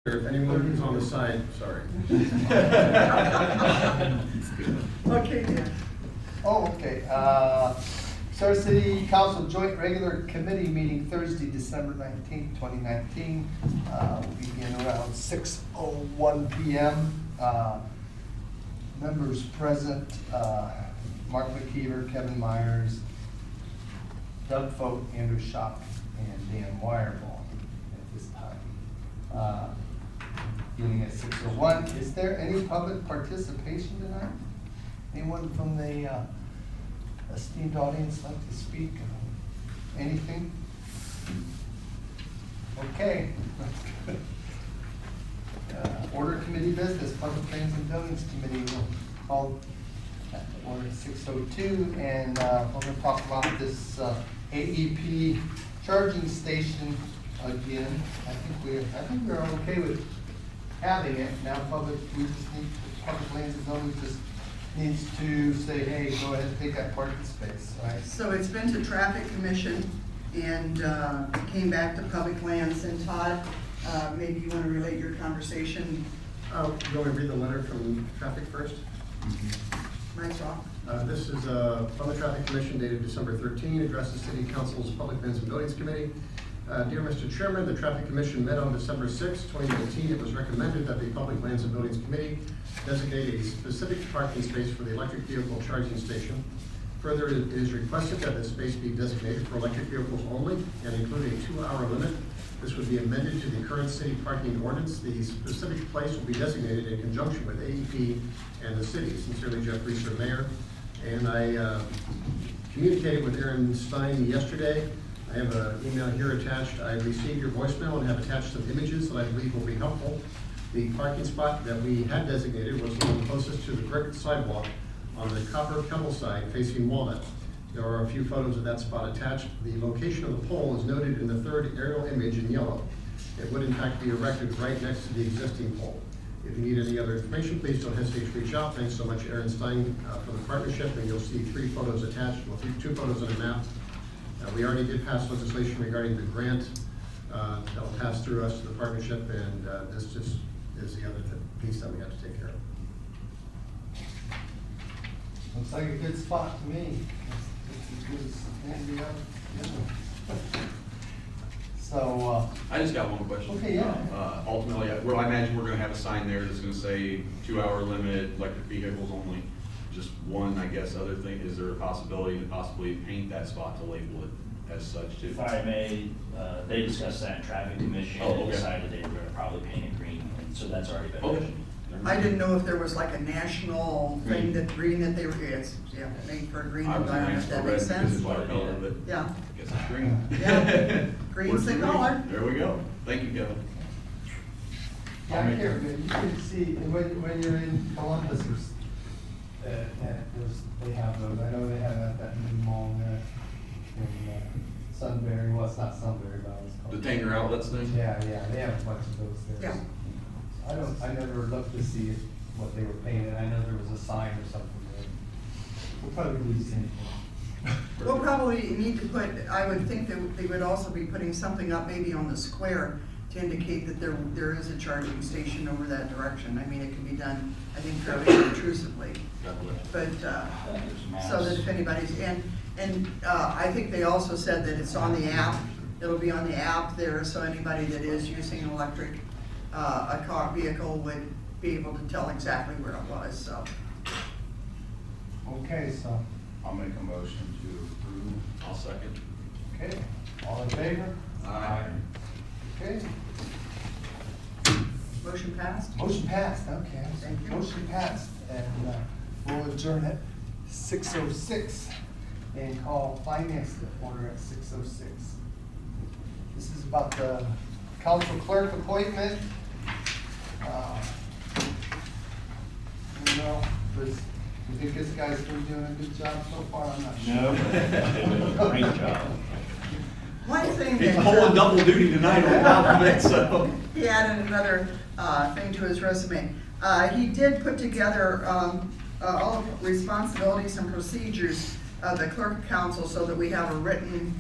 If anyone who's on the side, sorry. Okay, Dan. Oh, okay. Sarah City Council Joint Regular Committee meeting Thursday, December 19th, 2019. Will begin around 6:01 p.m. Members present, Mark McKeever, Kevin Myers, Doug Folk, Andrew Schock, and Dan Wireball at this time. Beginning at 6:01. Is there any public participation tonight? Anyone from the esteemed audience like to speak? Anything? Okay. Order committee business, Public Lands and Buildings Committee will call order 6:02, and we're going to talk about this AEP charging station again. I think we're okay with having it now. Public Lands and Buildings just needs to say, hey, go ahead and take that parking space, right? So it's been to Traffic Commission and came back to Public Lands. And Todd, maybe you want to relate your conversation. You want me to read the letter from traffic first? Mike's off. This is from the Traffic Commission dated December 13, addresses City Council's Public Lands and Buildings Committee. Dear Mr. Chairman, the Traffic Commission met on December 6, 2019. It was recommended that the Public Lands and Buildings Committee designate a specific parking space for the electric vehicle charging station. Further, it is requested that the space be designated for electric vehicles only and include a 2-hour limit. This would be amended to the current city parking ordinance. The specific place will be designated in conjunction with AEP and the city. Sincerely, Jeff Reeser, Mayor. And I communicated with Aaron Stein yesterday. I have an email here attached. I received your voicemail and have attached some images that I believe will be helpful. The parking spot that we had designated was the one closest to the brick sidewalk on the Copper Kemmel side facing Walnut. There are a few photos of that spot attached. The location of the pole is noted in the third aerial image in yellow. It would in fact be erected right next to the existing pole. If you need any other information, please don't hesitate to reach out. Thanks so much, Aaron Stein, for the partnership, and you'll see 3 photos attached, well, 2 photos on a map. We already did pass legislation regarding the grant that will pass through us to the partnership, and this just is the other piece that we have to take care of. Looks like a good spot to me. It's as good as any other. So, I just got one question. Okay, yeah. Ultimately, well, I imagine we're gonna have a sign there that's gonna say 2-hour limit, electric vehicles only. Just one, I guess, other thing, is there a possibility to possibly paint that spot to label it as such too? If I may, they discussed that in Traffic Commission Oh, and okay. decided they were gonna probably paint it green, and so that's already been Okay. mentioned. I didn't know if there was like a national thing that green that they were, yes, yeah, made for a green I was gonna environment, ask for that red makes because sense. it's watercolor, but Yeah, I guess it's green. Yeah. Green's Works the for me. color. There we go. Thank you, Kevin. yeah, here, you can see, when you're in Columbus, they have those. I know they have at that new mall there in Sunbury. Well, it's not Sunbury, but it's called. The Tanger Outlets thing? Yeah, they have a bunch of those there. Yeah. I never looked to see what they were painted. I know there was a sign or something there. We'll probably do the same thing. we'll probably need to put, I would think that they would also be putting something up maybe on the square to indicate that there is a charging station over that direction. I mean, it can be done, I think, fairly intrusively. But, so that if anybody's, and I think they also said that it's on the app, it'll be on the app there, so anybody that is using an electric, a vehicle would be able to tell exactly where it was, so. Okay, so, I'll make a motion to approve. I'll second. okay, all in favor? Aye. Okay, Motion passed? motion passed, okay. Thank you. Motion passed, and we'll adjourn at 6:06 and call finance to order at 6:06. This is about the council clerk appointment. You think this guy's been doing a good job so far? I'm not sure. No, but they did a great job. One thing He's that, pulling double duty tonight on top of it, so. he added another thing to his resume. He did put together all of the responsibilities and procedures of the clerk council so that we have a written,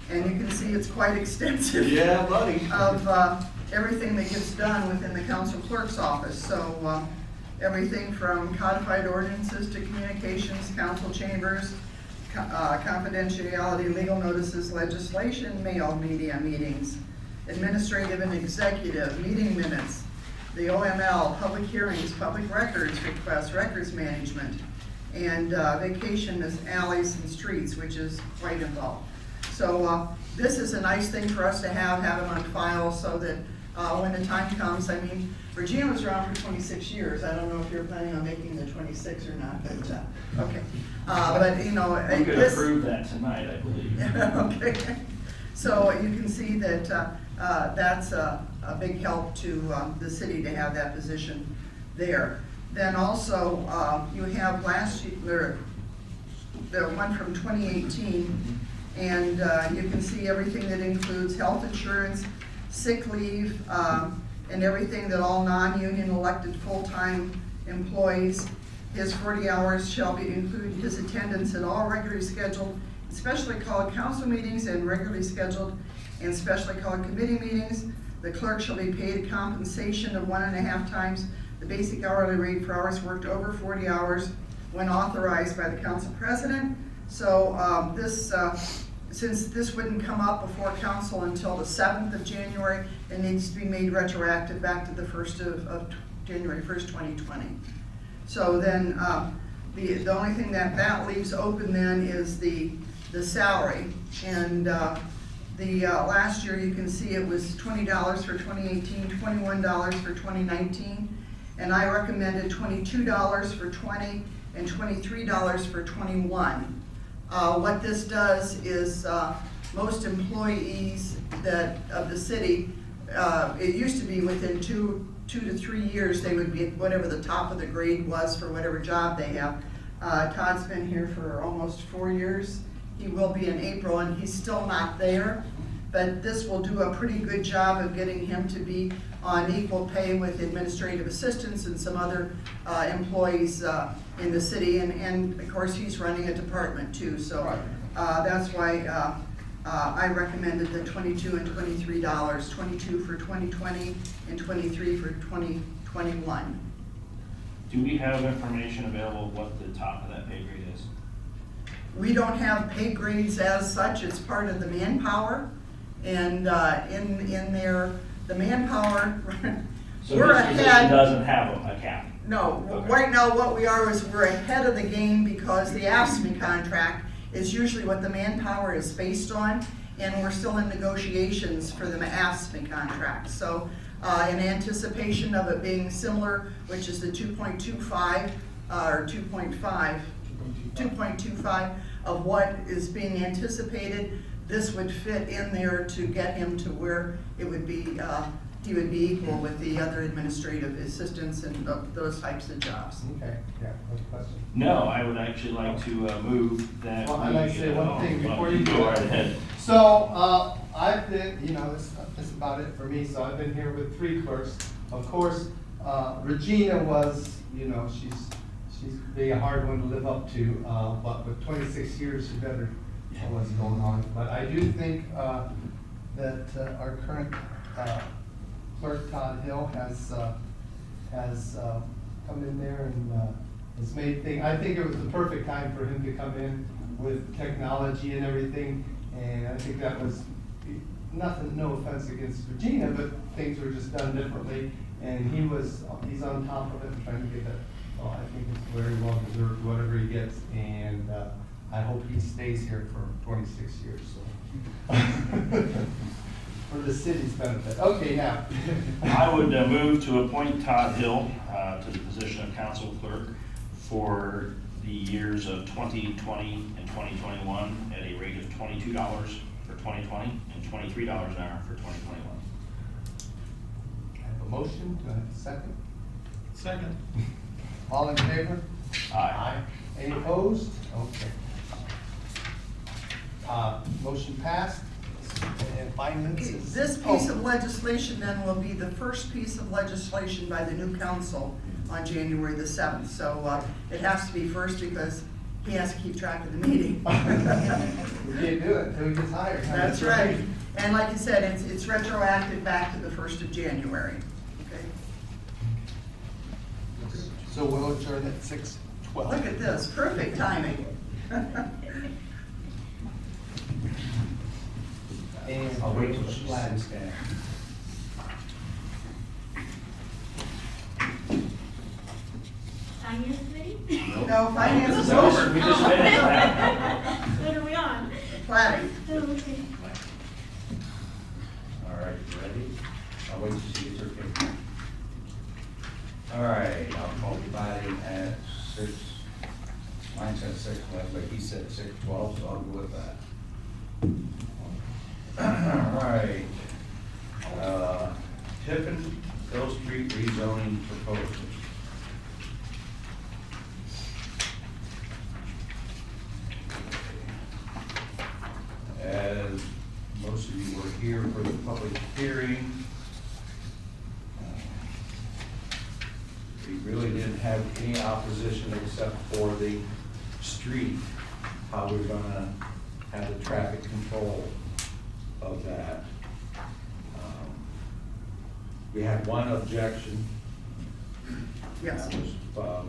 and you can see it's quite extensive. Yeah, buddy. Of everything that gets done within the council clerk's office. So everything from codified ordinances to communications, council chambers, confidentiality, legal notices, legislation, mail, media meetings, administrative and executive, meeting minutes, the OML, public hearings, public records requests, records management, and vacation is alleys and streets, which is quite involved. So this is a nice thing for us to have them on file so that when the time comes, I mean, Regina was around for 26 years. I don't know if you're planning on making the 26 or not, but, okay. But, you know. We could this- approve that tonight, I believe. Okay. So you can see that that's a big help to the city to have that position there. Then also, you have last year, the one from 2018, and you can see everything that includes health insurance, sick leave, and everything that all non-union elected full-time employees. His 40 hours shall be include his attendance at all regularly scheduled, specially called council meetings and regularly scheduled and specially called committee meetings. The clerk shall be paid a compensation of 1.5 times the basic hourly rate for hours worked over 40 hours when authorized by the council president. So since this wouldn't come up before council until the 7th of January, it needs to be made retroactive back to the 1st of January 1st, 2020. So then the only thing that leaves open then is the salary. And last year you can see it was $20 for 2018, $21 for 2019, and I recommended $22 for 20 and $23 for 21. What this does is most employees of the city, it used to be within two to 3 years they would be whatever the top of the grade was for whatever job they have. Todd's been here for almost 4 years. He will be in April, and he's still not there. But this will do a pretty good job of getting him to be on equal pay with administrative assistants and some other employees in the city. And of course, he's running a department too. So that's why I recommended the $22 and $23, 22 for 2020 and 23 for 2021. Do we have information available of what the top of that pay grade is? We don't have pay grades as such. It's part of the manpower. And in there, the manpower, So we're this position ahead. doesn't have a cap? No, Okay. right now what we are is we're ahead of the game because the AFSCME contract is usually what the manpower is based on, and we're still in negotiations for the AFSCME contract. So in anticipation of it being similar, which is the 2.25 or 2.25 of what is being anticipated, this would fit in there to get him to where it would be, he would be equal with the other administrative assistants and those types of jobs. Okay, yeah, no question. No, I would actually like to move that. Well, I'd like to say one thing before you go do right that. ahead. So, I've been, that's about it for me, so I've been here with 3 clerks. Of course, Regina was, she's be a hard one to live up to, but with 26 years, she better know what's going on. But I do think that our current clerk, Todd Hill, has come in there and has made things. I think it was the perfect time for him to come in with technology and everything, and I think that was nothing, no offense against Regina, but things were just done differently, and he's on top of it and trying to get that. So I think it's very well deserved, whatever he gets, and I hope he stays here for 26 years, so. For the city's benefit. Okay, now. I would move to appoint Todd Hill to the position of council clerk for the years of 2020 and 2021 at a rate of $22 for 2020 and $23 an hour for 2021. I have a motion, do I have a second? Second. All in favor? Aye. Any opposed? Okay. Motion passed. And finance Okay, is. this piece of legislation then will be the first piece of legislation by the new council on January the 7th. So it has to be first because he has to keep track of the meeting. We can't do it until he gets hired. That's right. And like you said, it's retroactive back to the 1st of January, okay? So we'll adjourn at 6:12. Look at this, perfect timing. And I'll wait till she sits down. Finance committee? No, finance is No, over. we just finished that. What are we on? Plating. Oh, okay. All right, you ready? I'll wait till she gets her paper. All right, I'll call the body at 6, mine said 6:11, but he said 6:12, so I'll go with that. All right. Tiffin Hill Street rezoning proposal. As most of you were here for the public hearing, we really didn't have any opposition except for the street, how we're gonna have the traffic control of that. We had one objection. Yes. That was, I'll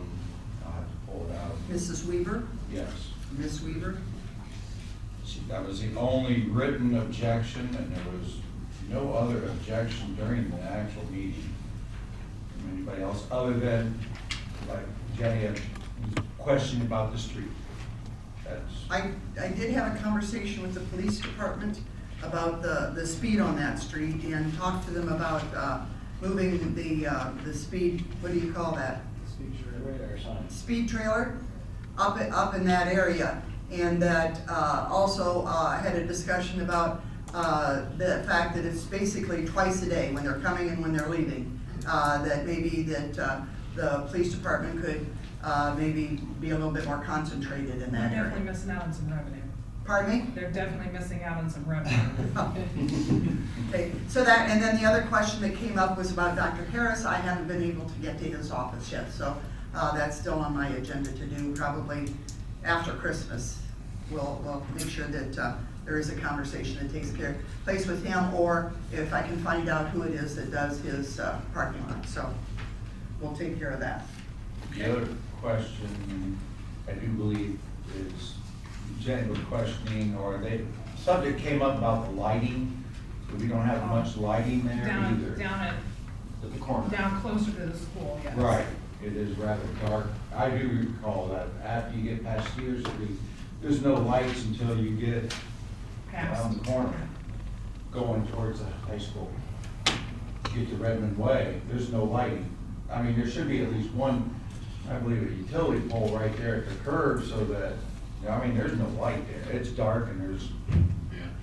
have to pull it out. Mrs. Weaver, Yes. Miss Weaver. That was the only written objection, and there was no other objection during the actual meeting from anybody else, other than, like, Jenny, a question about the street. That's, I did have a conversation with the police department about the speed on that street and talked to them about moving the speed, what do you call that? Radar sign. Speed trailer up in that area. And that also had a discussion about the fact that it's basically twice a day when they're coming and when they're leaving. That maybe the police department could maybe be a little bit more concentrated in that They're area. definitely missing out on some revenue. Pardon me? They're definitely missing out on some revenue. Okay, so that, and then the other question that came up was about Dr. Harris. I haven't been able to get to his office yet, so that's still on my agenda to do probably after Christmas. We'll make sure that there is a conversation that takes place with him, or if I can find out who it is that does his parking lot. So we'll take care of that. the other question, I do believe, is Jenny was questioning, or subject came up about the lighting. We don't have much lighting there either. Down At the corner. down closer to the school, yes. Right, it is rather dark. I do recall that after you get past Cedar Street, there's no lights until you get Past. around the corner, going towards the high school. Get to Redmond Way, there's no lighting. I mean, there should be at least one, I believe, a utility pole right there at the curb so that, I mean, there's no light there. It's dark and there's,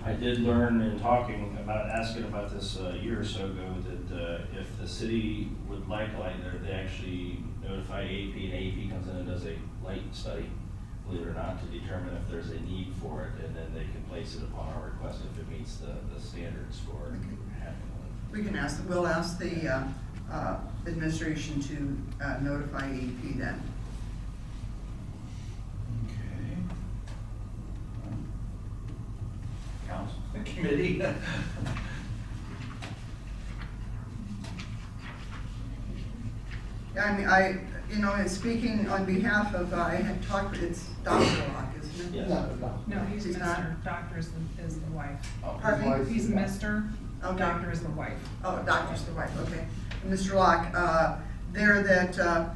I did learn in talking about, asking about this a year or so ago, that if the city would like a light there, they actually notify AP, and AP comes in and does a light study, believe it or not, to determine if there's a need for it, and then they can place it upon our request if it meets the standards for having one. We can ask, we'll ask the administration to notify AP then. okay. Council, committee. Yeah, I mean, and speaking on behalf of, I had talked, it's Dr. Locke, isn't it? Yes. No, he's He's not? Mr. Doctor is the wife. Pardon me? He's Mr. Okay. Doctor is the wife. Oh, doctor's the wife, okay. Mr. Locke, there that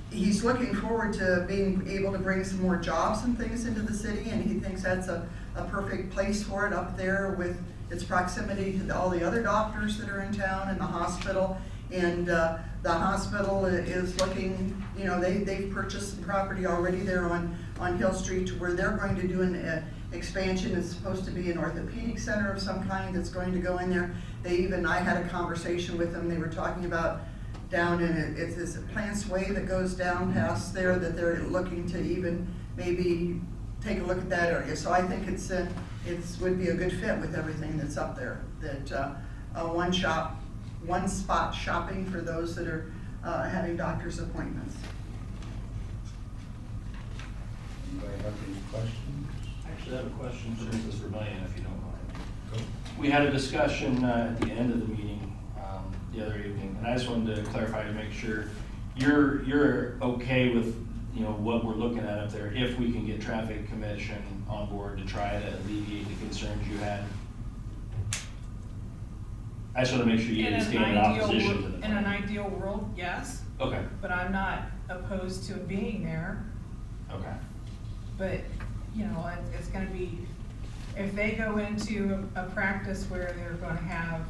he's looking forward to being able to bring some more jobs and things into the city, and he thinks that's a perfect place for it up there with its proximity to all the other doctors that are in town and the hospital. And the hospital is looking, they've purchased some property already there on Hill Street to where they're going to do an expansion. It's supposed to be an orthopedic center of some kind that's going to go in there. I had a conversation with them, they were talking about down in, it's this Plants Way that goes down past there, that they're looking to even maybe take a look at that area. So I think it's would be a good fit with everything that's up there. That one spot shopping for those that are having doctor's appointments. Anybody have any questions? Actually, I have a question for Mrs. Vermillion, if you don't mind. We had a discussion at the end of the meeting the other evening, and I just wanted to clarify to make sure you're okay with, you know, what we're looking at up there, if we can get traffic commission on board to try to alleviate the concerns you had. I just want to make sure you In didn't an stand in ideal opposition to wor- the in an plan. ideal world, yes, Okay, but I'm not opposed to being there. okay. But, you know, it's gonna be, if they go into a practice where they're gonna have,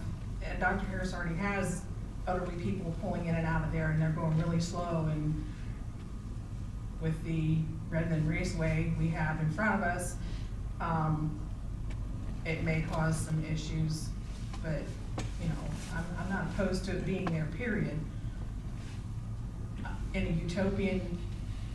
and Dr. Harris already has elderly people pulling in and out of there, and they're going really slow, and with the Redmond Raceway we have in front of us, it may cause some issues, but, you know, I'm not opposed to it being there, period. In a utopian,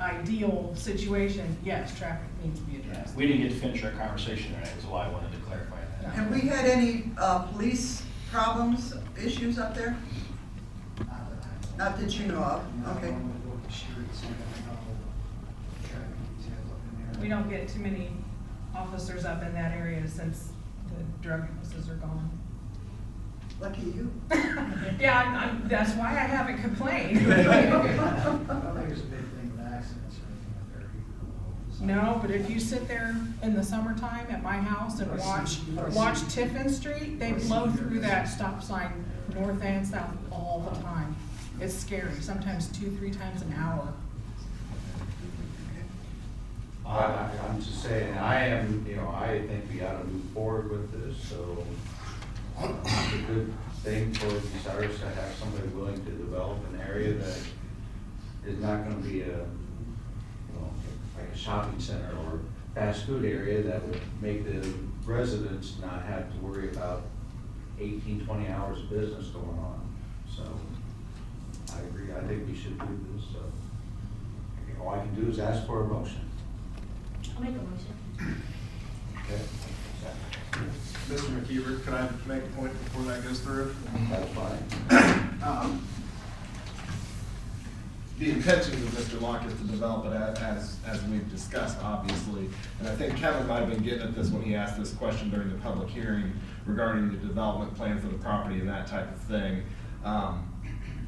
ideal situation, yes, traffic needs to be addressed. We didn't get to finish our conversation tonight, is why I wanted to clarify that. Have we had any police problems, issues up there? Not that you know of, okay. We don't get too many officers up in that area since the drug houses are gone. Lucky you. Yeah, that's why I haven't complained. I don't think it's a big thing with accidents or anything up there. No, but if you sit there in the summertime at my house and watch Tiffin Street, they blow through that stop sign north and south all the time. It's scary, sometimes 2-3 times an hour. I'm just saying, I think we ought to move forward with this, so it's a good thing for Bucyrus to have somebody willing to develop an area that is not gonna be like a shopping center or fast food area that would make the residents not have to worry about 18-20 hours of business going on. So, I agree, I think we should do this, so all I can do is ask for a motion. I'll make a motion. Okay? Mr. McKeever, could I make a point before that goes through? That's fine. The intention of Mr. Locke is to develop it as we've discussed, obviously. And I think Kevin might have been getting at this when he asked this question during the public hearing regarding the development plan for the property and that type of thing.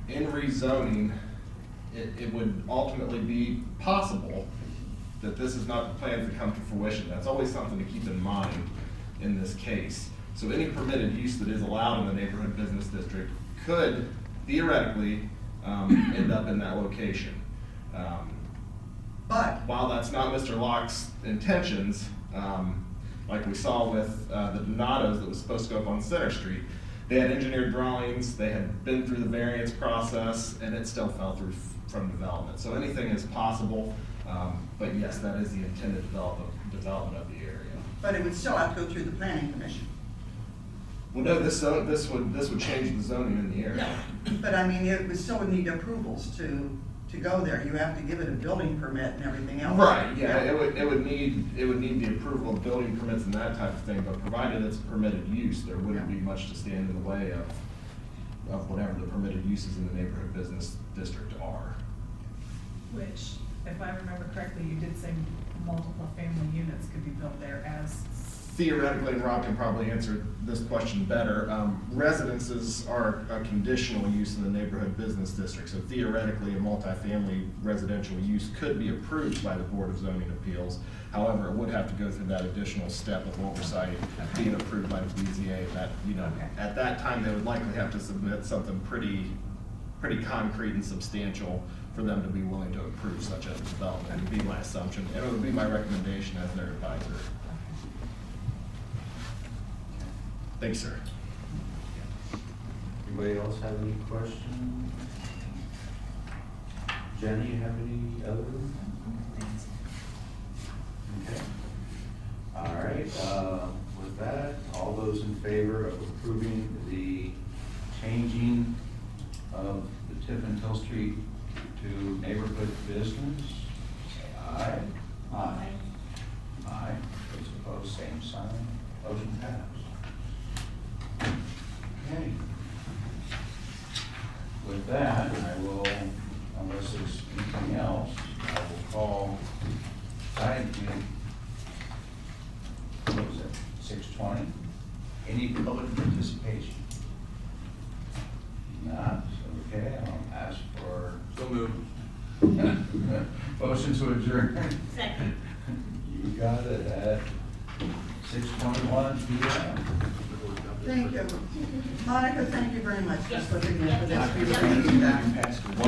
In rezoning, it would ultimately be possible that this is not the plan to come to fruition. That's always something to keep in mind in this case. So any permitted use that is allowed in the neighborhood business district could theoretically end up in that location. But, While that's not Mr. Locke's intentions, like we saw with the Donatos that was supposed to go up on Center Street, they had engineered drawings, they had been through the variance process, and it still fell through from development. So anything is possible, but yes, that is the intended development of the area. but it would still have to go through the planning commission. Well, no, this would change the zoning in the area. But I mean, it would still need approvals to go there. You have to give it a building permit and everything else. Right, yeah, it would need the approval of building permits and that type of thing, but provided it's permitted use, there wouldn't be much to stand in the way of whatever the permitted uses in the neighborhood business district are. Which, if I remember correctly, you did say multiple family units could be built there as, Theoretically, and Rob can probably answer this question better, residences are a conditional use in the neighborhood business district. So theoretically, a multifamily residential use could be approved by the Board of Zoning Appeals. However, it would have to go through that additional step of oversight being approved by the BZA. That, Okay. at that time, they would likely have to submit something pretty concrete and substantial for them to be willing to approve such a development, would be my assumption. And it would be my recommendation as their advisor. Thanks, sir. Anybody else have any questions? Jenny, you have any other? Okay. All right, with that, all those in favor of approving the changing of the Tiffin Hill Street to neighborhood business, say aye. Aye. Aye. Those opposed, same sign. Motion passed. Okay. With that, I will, unless there's anything else, I will call side committee 6:20. Any public participation? Not, okay, I'll ask for. So moved. Motion to adjourn. Second. You got it at 6:21 PM. Thank you. Monica, thank you very much for Yes. slipping in for this. We Yes. appreciate that.